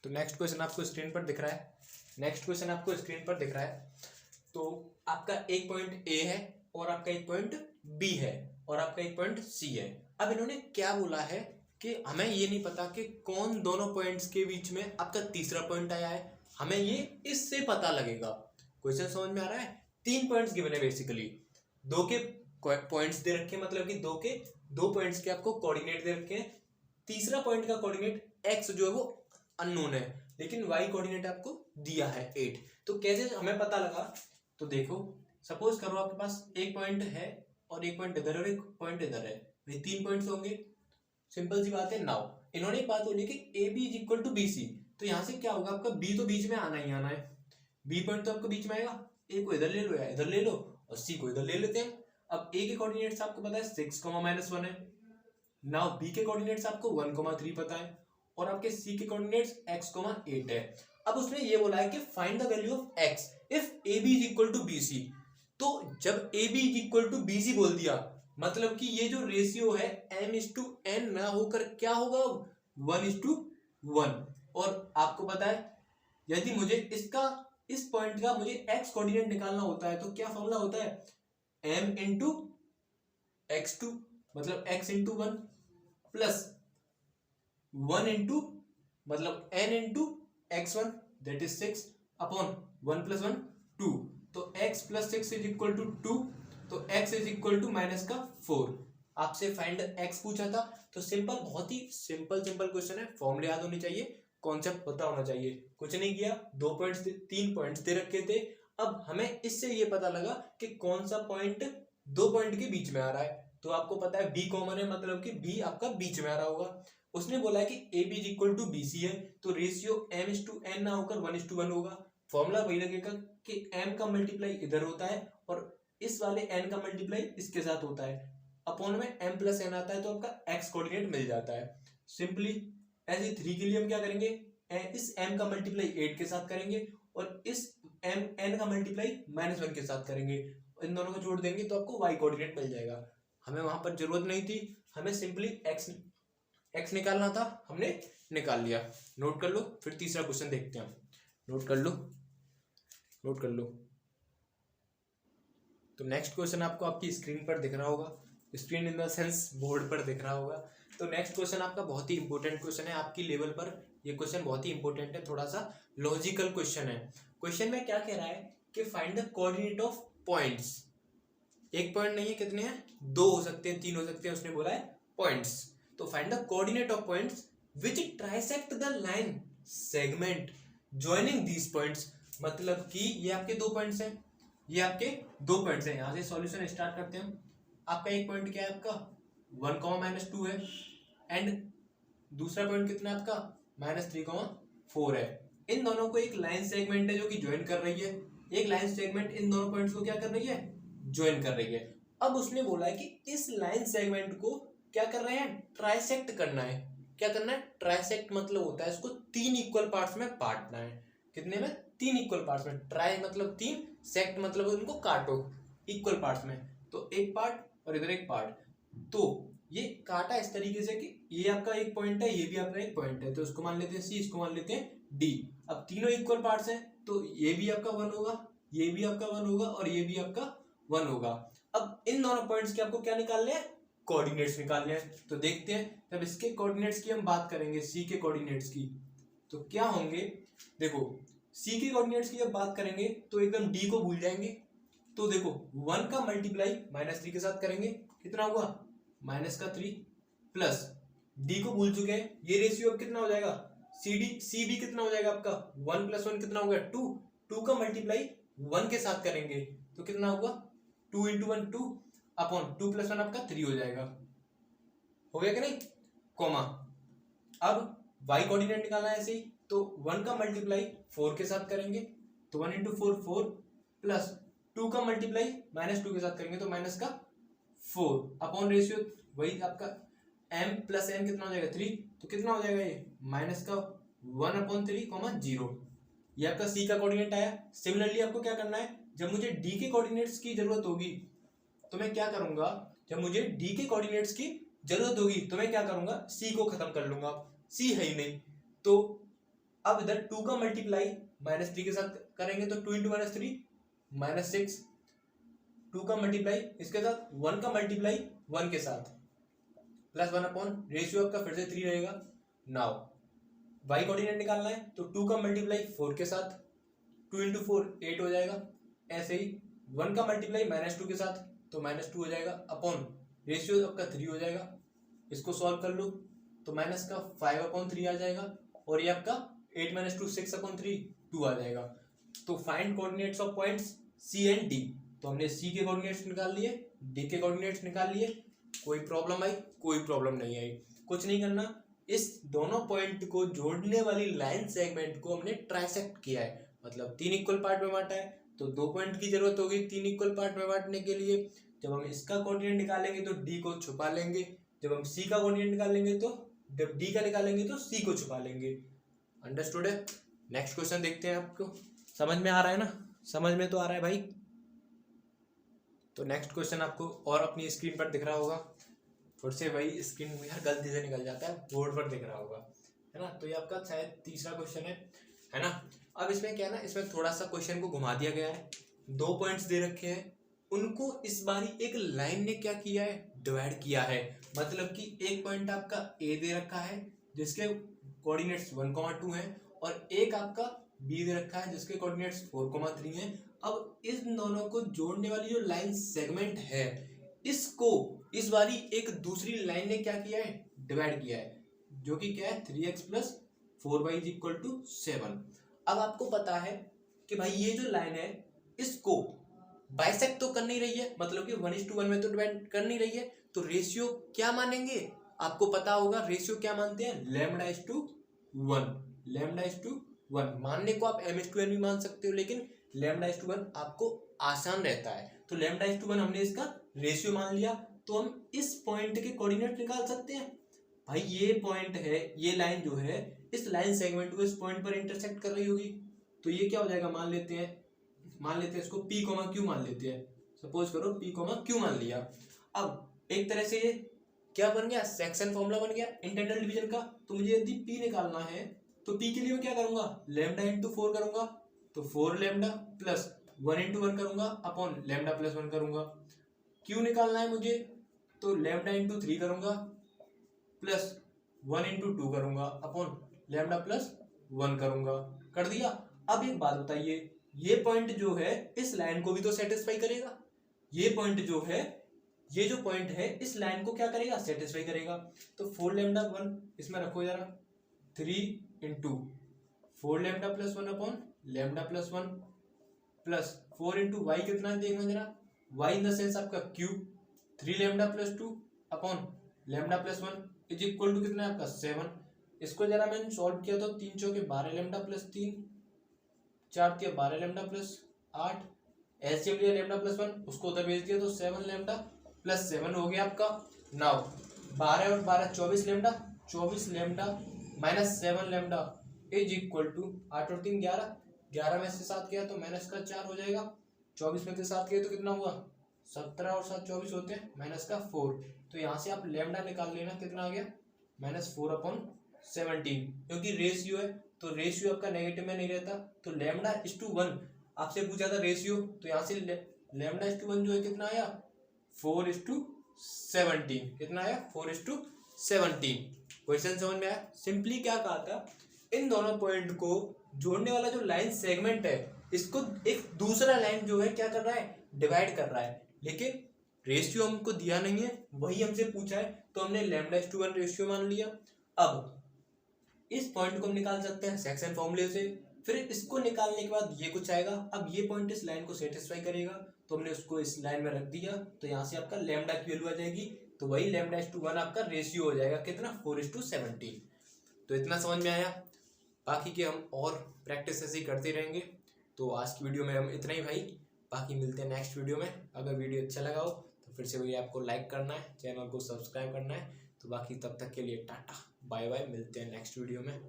तो next question आपको screen पर दिख रहा है। तो आपका एक पॉइंट ए है और आपका एक पॉइंट बी है और आपका एक पॉइंट सी है। अब इन्होंने क्या बोला है कि हमें ये नहीं पता कि कौन दोनों पॉइंट्स के बीच में आपका तीसरा पॉइंट आया है, हमें ये इससे पता लगेगा। क्वेश्चन समझ में आ रहा है? 3 पॉइंट्स गिवन है बेसिकली, दो के पॉइंट्स दे रखे हैं, मतलब कि दो पॉइंट्स के आपको कोऑर्डिनेट दे रखे हैं। तीसरा पॉइंट का कोऑर्डिनेट एक्स जो है वो अननोन है, लेकिन वाई कोऑर्डिनेट आपको दिया है 8। तो कैसे हमें पता लगा? तो देखो, सपोज करो आपके पास एक पॉइंट है और एक पॉइंट इधर और एक पॉइंट इधर है, ये 3 पॉइंट्स होंगे। सिंपल सी बात है। नाउ इन्होंने एक बात बोली कि A B is equal to B C, तो यहाँ से क्या होगा, आपका बी तो बीच में आना ही आना है, बी पॉइंट तो आपको बीच में आएगा। ए को इधर ले लो या इधर ले लो और सी को इधर ले लेते हैं। अब ए के कोऑर्डिनेट्स आपको पता है 6, -1 है। नाउ बी के कोऑर्डिनेट्स आपको 1, 3 पता है और आपके सी के कोऑर्डिनेट्स x, 8 है। अब उसने ये बोला है कि find the value of x if A B is equal to B C. तो जब A B is equal to B C बोल दिया, मतलब कि ये जो रेशियो है m/n ना होकर क्या होगा, 1:1। और आपको पता है यदि मुझे इस पॉइंट का मुझे x कोऑर्डिनेट निकालना होता है तो क्या फॉर्मूला होता है, m×x2 मतलब x×1 प्लस 1 मतलब n×x1 दैट इज 6 अपॉन 1 + 1 2। तो x + 6 इज इक्वल टू 2, तो x इज इक्वल टू -4। आपसे फाइंड x पूछा था, तो सिंपल, बहुत ही सिंपल क्वेश्चन है। फॉर्मूले याद होने चाहिए, कॉन्सेप्ट पता होना चाहिए। कुछ नहीं किया, 3 पॉइंट्स दे रखे थे। अब हमें इससे ये पता लगा कि कौन सा पॉइंट 2 पॉइंट के बीच में आ रहा है। तो आपको पता है b कॉमन है, मतलब कि b आपका बीच में आ रहा होगा। उसने बोला है कि A B is equal to B C है, तो रेशियो m/n ना होकर 1:1 होगा। फॉर्मूला वही लगेगा कि m का मल्टीप्लाई इधर होता है और इस वाले n का मल्टीप्लाई इसके साथ होता है, अपॉन में m + n आता है, तो आपका x कोऑर्डिनेट मिल जाता है। सिंपली ऐसे 3 के लिए हम क्या करेंगे, इस m का मल्टीप्लाई 8 के साथ करेंगे और इस n का मल्टीप्लाई -1 के साथ करेंगे। इन दोनों को जोड़ देंगे तो आपको y कोऑर्डिनेट मिल जाएगा। हमें वहां पर जरूरत नहीं थी, हमें सिंपली x निकालना था, हमने निकाल लिया। नोट कर लो, फिर तीसरा क्वेश्चन देखते हैं। नोट कर लो। तो नेक्स्ट क्वेश्चन आपको आपकी स्क्रीन पर दिख रहा होगा, screen in the sense board पर दिख रहा होगा। तो नेक्स्ट क्वेश्चन आपका बहुत ही इंपॉर्टेंट क्वेश्चन है आपकी लेवल पर। ये क्वेश्चन बहुत ही इंपॉर्टेंट है, थोड़ा सा लॉजिकल क्वेश्चन है। क्वेश्चन में क्या कह रहा है कि find the coordinate of points. एक पॉइंट नहीं है, कितने हैं, 2 हो सकते हैं, 3 हो सकते हैं, उसने बोला है पॉइंट्स। तो find the coordinate of points which trisect the line segment joining these points. मतलब कि ये आपके 2 पॉइंट्स हैं, ये आपके 2 पॉइंट्स हैं। यहां से सॉल्यूशन स्टार्ट करते हैं हम। आपका एक पॉइंट क्या है, आपका 1, -2 है, एंड दूसरा पॉइंट कितना है आपका, -3, 4 है। इन दोनों को एक लाइन सेगमेंट है जो कि ज्वाइन कर रही है। एक लाइन सेगमेंट इन दोनों पॉइंट्स को क्या कर रही है, ज्वाइन कर रही है। अब उसने बोला है कि इस लाइन सेगमेंट को क्या कर रहे हैं, ट्राइसेक्ट करना है। क्या करना है, ट्राइसेक्ट मतलब होता है इसको 3 इक्वल पार्ट्स में बांटना है। कितने में, 3 इक्वल पार्ट्स में। ट्राई मतलब 3, सेक्ट मतलब इनको काटो इक्वल पार्ट्स में। तो एक पार्ट और इधर एक पार्ट, तो ये काटा इस तरीके से कि ये आपका एक पॉइंट है, ये भी आपका एक पॉइंट है, तो इसको मान लेते हैं सी, इसको मान लेते हैं डी। अब तीनों इक्वल पार्ट्स हैं, तो ये भी आपका 1 होगा, ये भी आपका 1 होगा और ये भी आपका 1 होगा। अब इन दोनों पॉइंट्स के आपको क्या निकालने हैं, कोऑर्डिनेट्स निकालने हैं। तो देखते हैं, जब इसके कोऑर्डिनेट्स की हम बात करेंगे, सी के कोऑर्डिनेट्स की, तो क्या होंगे। देखो, सी के कोऑर्डिनेट्स की जब बात करेंगे तो एकदम डी को भूल जाएंगे। तो देखो 1 का मल्टीप्लाई -3 के साथ करेंगे, कितना हुआ, -3 प्लस डी को भूल चुके हैं। ये रेशियो अब कितना हो जाएगा, सी बी कितना हो जाएगा आपका, 1 + 1 कितना हो गया, 2। 2 का मल्टीप्लाई 1 के साथ करेंगे तो कितना होगा, 2 × 1 2 अपॉन 2 + 1 आपका 3 हो जाएगा। हो गया कि नहीं, कॉमा। अब y कोऑर्डिनेट निकालना है ऐसे ही, तो 1 का मल्टीप्लाई 4 के साथ करेंगे तो 1 × 4 4 प्लस 2 का मल्टीप्लाई -2 के साथ करेंगे तो -4 अपॉन रेशियो वही आपका m + n कितना हो जाएगा, 3। तो कितना हो जाएगा ये, -1/3, 0। ये आपका सी का कोऑर्डिनेट आया। सिमिलरली आपको क्या करना है, जब मुझे डी के कोऑर्डिनेट्स की जरूरत होगी तो मैं क्या करूंगा, जब मुझे डी के कोऑर्डिनेट्स की जरूरत होगी तो मैं क्या करूंगा, सी को खत्म कर लूंगा। सी है ही नहीं, तो अब इधर 2 का मल्टीप्लाई -3 के साथ करेंगे तो 2 इंटू -3 -6, 2 का मल्टीप्लाई इसके साथ 1 का मल्टीप्लाई 1 के साथ +1 अपॉन रेशियो आपका फिर से 3 रहेगा। नाउ y कोऑर्डिनेट निकालना है तो 2 का मल्टीप्लाई 4 के साथ 2 इंटू 4 8 हो जाएगा। ऐसे ही 1 का मल्टीप्लाई -2 के साथ तो -2 हो जाएगा अपॉन रेशियो आपका 3 हो जाएगा। इसको सॉल्व कर लो तो माइनस का 5/3 आ जाएगा और ये आपका 8 - 2 6/3 2 आ जाएगा। तो find coordinates of points C and D। तो हमने C के कोऑर्डिनेट्स निकाल लिए, D के कोऑर्डिनेट्स निकाल लिए। कोई प्रॉब्लम आई? कोई प्रॉब्लम नहीं आई। कुछ नहीं करना, इस दोनों पॉइंट को जोड़ने वाली लाइन सेगमेंट को हमने ट्राइसेक्ट किया है, मतलब 3 इक्वल पार्ट में बांटा है। तो 2 पॉइंट की जरूरत होगी 3 इक्वल पार्ट में बांटने के लिए। जब हम इसका कोऑर्डिनेट निकालेंगे तो D को छुपा लेंगे, जब हम C का कोऑर्डिनेट निकालेंगे तो जब D का निकालेंगे तो C को छुपा लेंगे। अंडरस्टूड है? नेक्स्ट क्वेश्चन देखते हैं। आपको समझ में आ रहा है ना? समझ में तो आ रहा है भाई। तो नेक्स्ट क्वेश्चन आपको और अपनी स्क्रीन पर दिख रहा होगा। फिर से वही स्क्रीन यार गलती से निकल जाता है, बोर्ड पर दिख रहा होगा, है ना। तो ये आपका शायद तीसरा क्वेश्चन है ना। अब इसमें क्या है ना, इसमें थोड़ा सा क्वेश्चन को घुमा दिया गया है। 2 पॉइंट्स दे रखे हैं, उनको इस बारी एक लाइन ने क्या किया है, डिवाइड किया है। मतलब कि एक पॉइंट आपका ए दे रखा है जिसके कोऑर्डिनेट्स 1,2 हैं और एक आपका बी दे रखा है जिसके कोऑर्डिनेट्स 4,3 हैं। अब इस दोनों को जोड़ने वाली जो लाइन सेगमेंट है, इसको इस बारी एक दूसरी लाइन ने क्या किया है, डिवाइड किया है, जो कि क्या है 3x + 4y = 7। अब आपको पता है कि भाई ये जो लाइन है इसको बाइसेक्ट तो कर नहीं रही है, मतलब कि 1:1 में तो डिवाइड कर नहीं रही है। तो रेशियो क्या मानेंगे, आपको पता होगा रेशियो क्या मानते हैं, λ:1। λ:1 मानने को आप m:n भी मान सकते हो, लेकिन λ:1 आपको आसान रहता है। तो λ:1 हमने इसका रेशियो मान लिया। तो हम इस पॉइंट के कोऑर्डिनेट निकाल सकते हैं। भाई ये पॉइंट है, ये लाइन जो है इस लाइन सेगमेंट को इस पॉइंट पर इंटरसेक्ट कर रही होगी। तो ये क्या हो जाएगा, मान लेते हैं इसको P, Q मान लेते हैं। सपोज करो P, Q मान लिया। अब एक तरह से ये क्या बन गया, सेक्शन फॉर्मूला बन गया इंटरनल डिवीजन का। तो मुझे यदि P निकालना है तो P के लिए मैं क्या करूंगा, λ/4 करूंगा। तो 4λ + 1 × 1 करूंगा अपॉन λ+1 करूंगा। Q निकालना है मुझे तो λ/3 करूंगा प्लस 1 × 2 करूंगा अपॉन λ+1 करूंगा। कर दिया। अब एक बात बताइए, ये पॉइंट जो है इस लाइन को भी तो सेटिस्फाई करेगा। ये पॉइंट जो है, ये जो पॉइंट है इस लाइन को क्या करेगा, सेटिस्फाई करेगा। तो 4λ1 इसमें रखो जरा, 3 × 4λ+1 अपॉन λ+1 प्लस 4 × y कितना है देखना जरा, y इन द सेंस आपका Q, 3λ+2 अपॉन λ+1 = कितना है आपका 7। इसको जरा मैंने सॉल्व किया तो 3 चौके 12λ+3, 4 × 12λ+8, एलसीएम लिया λ+1, उसको उधर भेज दिया तो 7λ+7 हो गया आपका। नाउ 12 और 12 24λ, 24λ - 7λ = 8 और 3 11, 11 में से 7 गया तो -4 हो जाएगा। 24 में से 7 गया तो कितना हुआ, 17 और 7 24 होते हैं, -4। तो यहाँ से आप लैम्डा निकाल लेना, कितना आ गया, -4/17। क्योंकि रेशियो है तो रेशियो आपका नेगेटिव में नहीं रहता। तो λ:1 आपसे पूछा था रेशियो, तो यहाँ से λ:1 जो है कितना आया, 4:17। कितना आया, 4:17। क्वेश्चन समझ में आया। सिंपली क्या कहा था, इन दोनों पॉइंट को जोड़ने वाला जो लाइन सेगमेंट है इसको एक दूसरा लाइन जो है क्या कर रहा है, डिवाइड कर रहा है। लेकिन रेशियो हमको दिया नहीं है, वही हमसे पूछा है, तो हमने λ:1 रेशियो मान लिया। अब इस पॉइंट को हम निकाल सकते हैं सेक्शन फॉर्मूले से। फिर इसको निकालने के बाद ये कुछ आएगा। अब ये पॉइंट इस लाइन को सेटिस्फाई करेगा तो हमने उसको इस लाइन में रख दिया। तो यहाँ से आपका लैम्डा की वैल्यू आ जाएगी, तो वही λ:1 आपका रेशियो हो जाएगा, कितना, 4:17। तो इतना समझ में आया। बाकी के हम और प्रैक्टिस ऐसे ही करते रहेंगे। तो आज की वीडियो में हम इतना ही भाई, बाकी मिलते हैं नेक्स्ट वीडियो में। अगर वीडियो अच्छा लगा हो तो फिर से वही आपको लाइक करना है, चैनल को सब्सक्राइब करना है। तो बाकी तब तक के लिए टाटा बाय बाय, मिलते हैं नेक्स्ट वीडियो में।